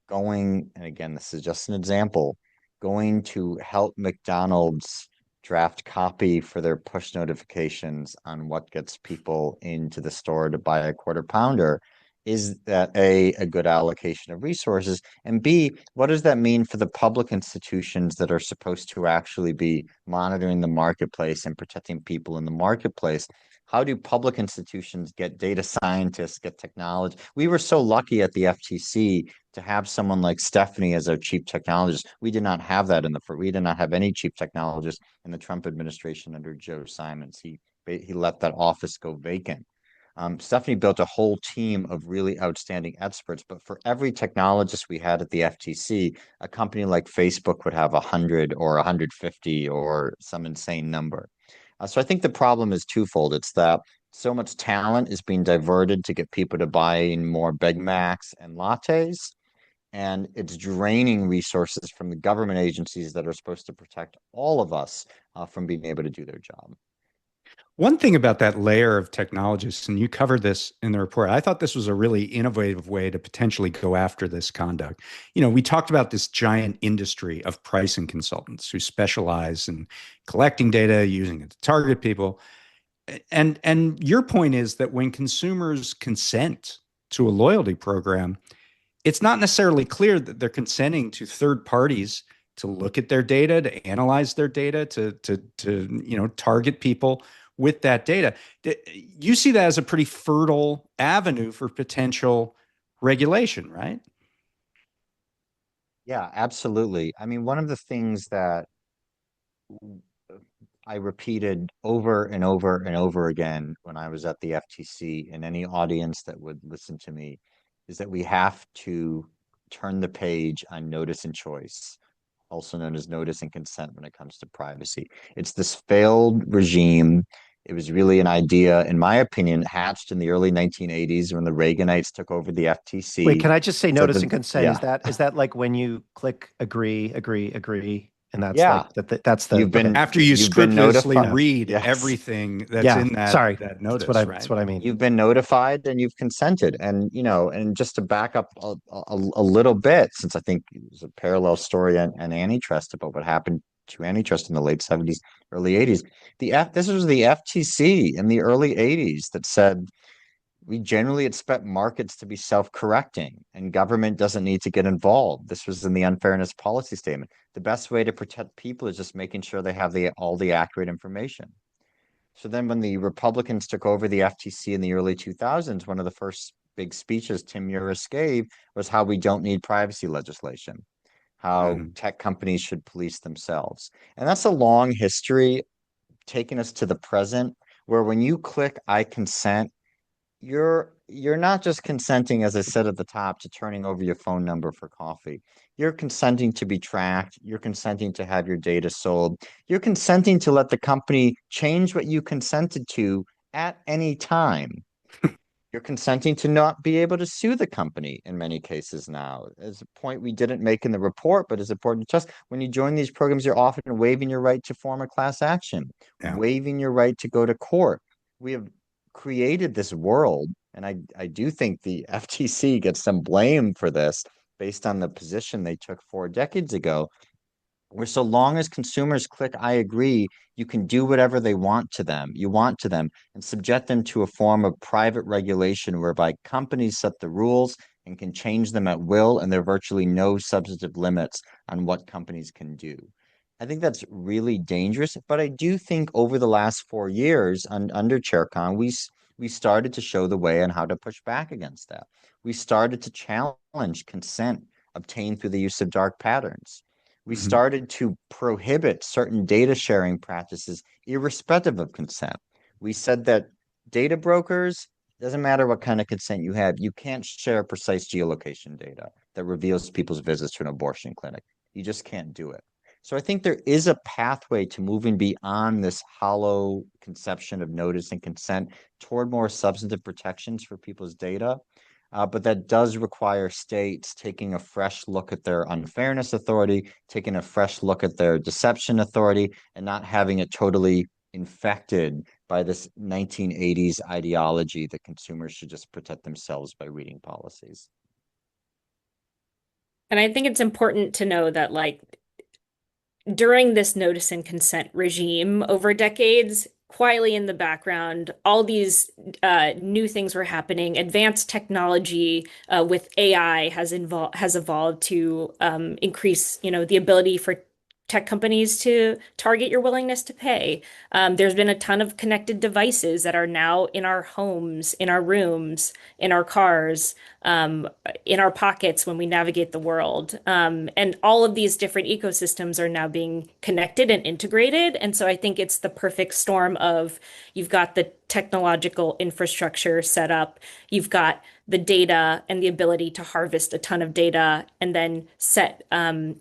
going, and again, this is just an example, going to help McDonald's draft copy for their push notifications on what gets people into the store to buy a quarter pounder, is that a good allocation of resources? And B, what does that mean for the public institutions that are supposed to actually be monitoring the marketplace and protecting people in the marketplace? How do public institutions get data scientists, get technology? We were so lucky at the FTC to have someone like Stephanie as our chief technologist. We did not have that we did not have any chief technologist in the Trump administration under Joe Simons. He let that office go vacant. Stephanie built a whole team of really outstanding experts, but for every technologist we had at the FTC, a company like Facebook would have 100 or 150 or some insane number. So I think the problem is twofold. It's that so much talent is being diverted to get people to buy more Big Macs and lattes, and it's draining resources from the government agencies that are supposed to protect all of us from being able to do their job. One thing about that layer of technologists, and you covered this in the report, I thought this was a really innovative way to potentially go after this conduct. You know, we talked about this giant industry of pricing consultants who specialize in collecting data, using it to target people. And your point is that when consumers consent to a loyalty program, it's not necessarily clear that they're consenting to third parties to look at their data, to analyze their data, to target people with that data. You see that as a pretty fertile avenue for potential regulation, right? Yeah, absolutely. I mean, one of the things that I repeated over and over and over again when I was at the FTC, and any audience that would listen to me, is that we have to turn the page on notice and choice, also known as notice and consent when it comes to privacy. It's this failed regime. It was really an idea, in my opinion, hatched in the early 1980s when the Reaganites took over the FTC. Wait, can I just say notice and consent? Yeah. Is that like when you click agree, and that's Yeah. like that's the after you scrupulously read everything that's in that notice. That's what I mean. You've been notified and you've consented. And and just to back up a little bit, since I think there's a parallel story on Antitrust about what happened to Antitrust in the late 70s, early 80s. This was the FTC in the early 80s that said we generally expect markets to be self-correcting and government doesn't need to get involved. This was in the unfairness policy statement. The best way to protect people is just making sure they have all the accurate information. So then when the Republicans took over the FTC in the early 2000s, one of the first big speeches Tim Uris gave was how we don't need privacy legislation, how tech companies should police themselves. And that's a long history taking us to the present, where when you click I consent, you're not just consenting, as I said at the top, to turning over your phone number for coffee. You're consenting to be tracked. You're consenting to have your data sold. You're consenting to let the company change what you consented to at any time. You're consenting to not be able to sue the company in many cases now. As a point we didn't make in the report, but is important to trust. When you join these programs, you're often waiving your right to form a class action, waiving your right to go to court. We have created this world, and I do think the FTC gets some blame for this based on the position they took 4 decades ago, where so long as consumers click I agree, you can do whatever you want to them, and subject them to a form of private regulation whereby companies set the rules and can change them at will, and there are virtually no substantive limits on what companies can do. I think that's really dangerous, but I do think over the last 4 years under Chair Khan, we started to show the way on how to push back against that. We started to challenge consent obtained through the use of dark patterns. We started to prohibit certain data sharing practices irrespective of consent. We said that data brokers Doesn't matter what kind of consent you have, you can't share precise geolocation data that reveals people's visits to an abortion clinic. You just can't do it. So I think there is a pathway to moving beyond this hollow conception of notice and consent toward more substantive protections for people's data. But that does require states taking a fresh look at their unfairness authority, taking a fresh look at their deception authority, and not having it totally infected by this 1980s ideology that consumers should just protect themselves by reading policies. And I think it's important to know that, like, during this notice and consent regime over decades, quietly in the background, all these new things were happening. Advanced technology with AI has evolved to increase, the ability for tech companies to target your willingness to pay. There's been a ton of connected devices that are now in our homes, in our rooms, in our cars, in our pockets when we navigate the world. And all of these different ecosystems are now being connected and integrated. And so I think it's the perfect storm of, you've got the technological infrastructure set up, you've got the data and the ability to harvest a ton of data and then set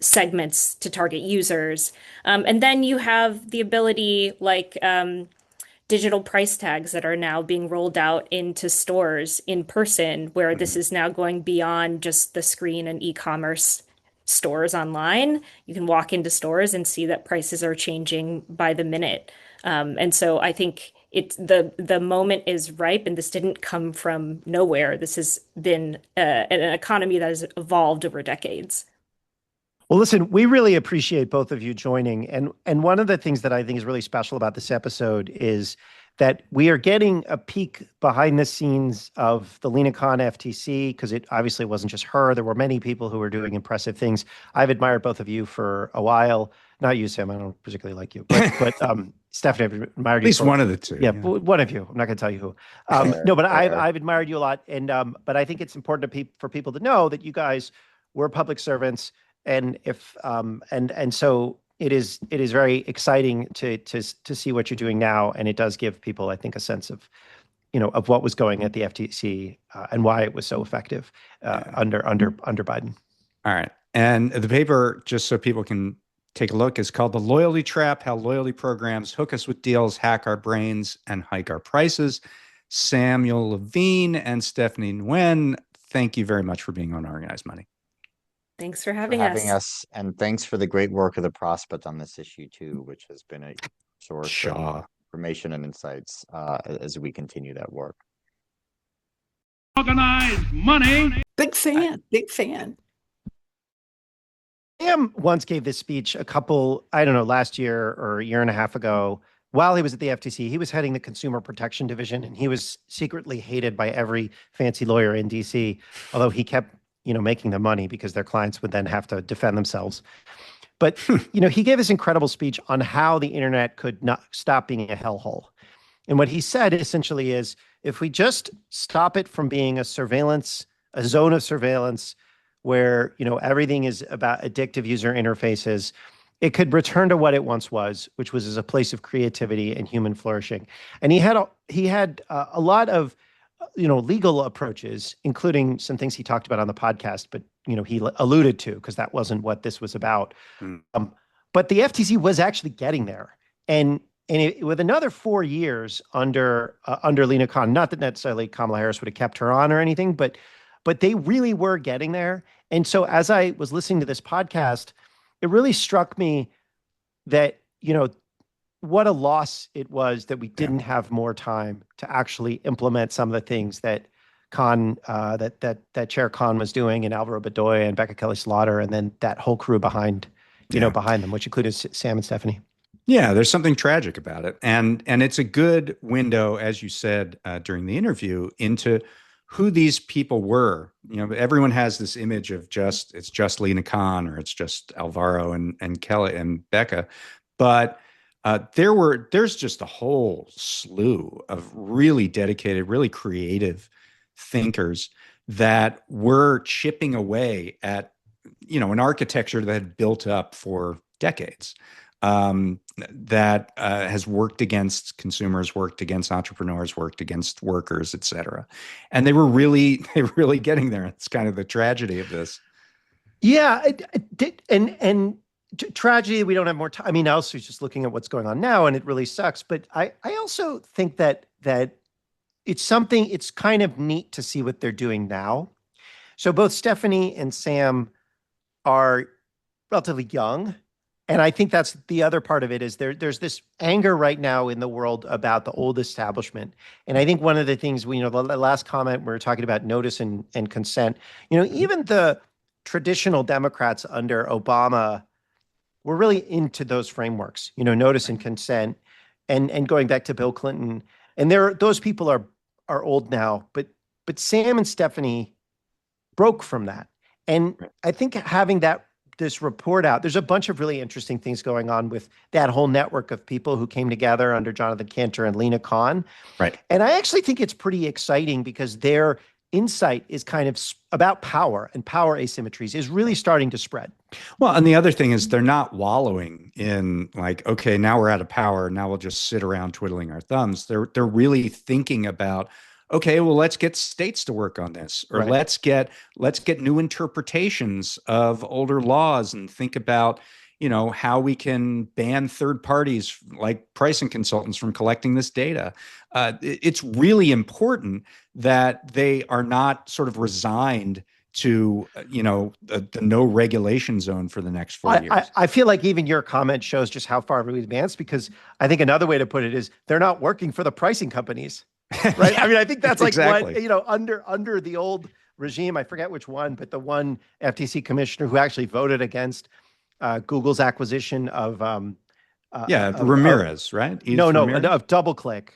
segments to target users. And then you have the ability, like digital price tags that are now being rolled out into stores in person, where this is now going beyond just the screen and e-commerce stores online. You can walk into stores and see that prices are changing by the minute. And so I think it's the moment is ripe, and this didn't come from nowhere. This has been an economy that has evolved over decades. Well, listen, we really appreciate both of you joining. And one of the things that I think is really special about this episode is that we are getting a peek behind the scenes of the Lina Khan FTC, because it obviously wasn't just her. There were many people who were doing impressive things. I've admired both of you for a while. Not you, Sam. I don't particularly like you, but Stephanie, I've admired you. At least one of the two. Yeah, one of you. I'm not going to tell you who. No, but I've admired you a lot, and but I think it's important for people to know that you guys were public servants. And if and so it is very exciting to see what you're doing now, and it does give people, I think, a sense of of what was going at the FTC and why it was so effective under Biden. All right, and the paper, just so people can take a look, is called "The Loyalty Trap: How Loyalty Programs Hook Us with Deals, Hack Our Brains, and Hike Our Prices." Samuel Levine and Stephanie Nguyen, thank you very much for being on Organized Money. Thanks for having us. And thanks for the great work of the Prospect on this issue too, which has been a source of information and insights as we continue that work. Organized money. Big fan. Sam once gave this speech last year or a year and a half ago, while he was at the FTC. He was heading the Consumer Protection Division, and he was secretly hated by every fancy lawyer in DC, although he kept making them money because their clients would then have to defend themselves. But, he gave this incredible speech on how the internet could not stop being a hellhole. And what he said essentially is, if we just stop it from being a zone of surveillance where, everything is about addictive user interfaces, it could return to what it once was, which was as a place of creativity and human flourishing. And he had a lot of legal approaches, including some things he talked about on the podcast, but, he alluded to, because that wasn't what this was about. But the FTC was actually getting there. And with another 4 years under Lina Khan, not that necessarily Kamala Harris would have kept her on or anything, but they really were getting there. And so as I was listening to this podcast, it really struck me that, what a loss it was that we didn't have more time to actually implement some of the things that that Chair Khan was doing, and Alvaro Bedoya and Becca Kelly Slaughter, and then that whole crew behind them, which included Sam and Stephanie. Yeah, there's something tragic about it, and it's a good window, as you said during the interview, into who these people were. Everyone has this image of it's just Lina Khan, or it's just Alvaro and Kelly and Becca, but there's just a whole slew of really dedicated, really creative thinkers that were chipping away at, an architecture that had built up for decades. that has worked against consumers, worked against entrepreneurs, worked against workers, et cetera. And they were really getting there. It's kind of the tragedy of this. Yeah, and tragedy. We don't have more time. I mean, I also just looking at what's going on now, and it really sucks. But I also think that it's something. It's kind of neat to see what they're doing now. So both Stephanie and Sam are relatively young. And I think that's the other part of it is there's this anger right now in the world about the old establishment. And I think one of the things the last comment we were talking about notice and consent, even the traditional Democrats under Obama were really into those frameworks, notice and consent and going back to Bill Clinton. And those people are old now, but Sam and Stephanie broke from that. And I think having this report out, there's a bunch of really interesting things going on with that whole network of people who came together under Jonathan Cantor and Lena Khan. Right. And I actually think it's pretty exciting because their insight is kind of about power, and power asymmetries is really starting to spread. Well, and the other thing is they're not wallowing in like, okay, now we're out of power. Now we'll just sit around twiddling our thumbs. They're really thinking about, okay, well, let's get states to work on this, or Right. let's get new interpretations of older laws and think about, how we can ban third parties like pricing consultants from collecting this data. It's really important that they are not sort of resigned to, the no regulation zone for the next 4 years. I feel like even your comment shows just how far we've advanced, because I think another way to put it is they're not working for the pricing companies. Right. Yeah, I mean, I think that's like exactly. what, under the old regime, I forget which one, but the one FTC commissioner who actually voted against Google's acquisition of Ramirez, right? Edith Ramirez? Of DoubleClick.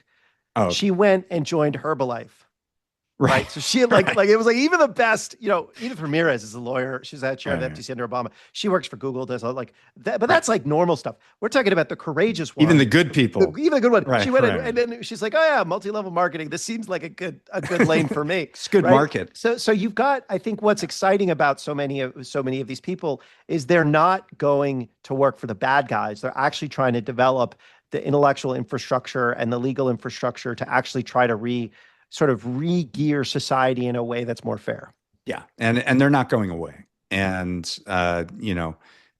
Oh, She went and joined Herbalife. right. So she had like it was like even the best, Edith Ramirez is a lawyer. She's at chair of Right. FTC under Obama. She works for Google, does all like that, but that's like normal stuff. We're talking about the courageous one. Even the good people. Even the good one. Right, She went right. and then she's like, oh yeah, multi-level marketing. This seems like a good lane for me. It's a good right? market. So you've got, I think what's exciting about so many of these people is they're not going to work for the bad guys. They're actually trying to develop the intellectual infrastructure and the legal infrastructure to actually try to re-gear society in a way that's more fair. Yeah, and they're not going away. And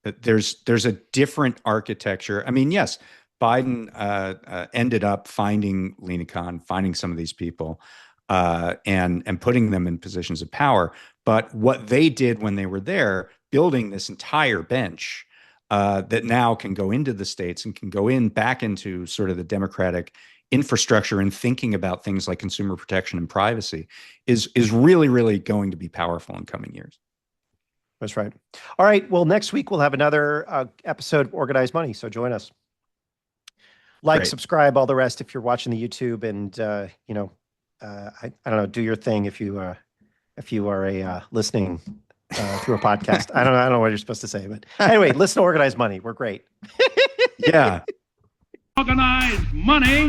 there's a different architecture. I mean, yes, Biden ended up finding Lena Khan, finding some of these people, and putting them in positions of power. But what they did when they were there, building this entire bench that now can go into the states and can go back into sort of the democratic infrastructure and thinking about things like consumer protection and privacy is really, really going to be powerful in coming years. That's right. All right. Well, next week we'll have another episode of Organized Money. So join us. Like, Great. subscribe, all the rest if you're watching the YouTube, and I don't know, do your thing if you are listening through a podcast. I don't know what you're supposed to say, but anyway, listen to Organized Money. We're great. Yeah. Organized money.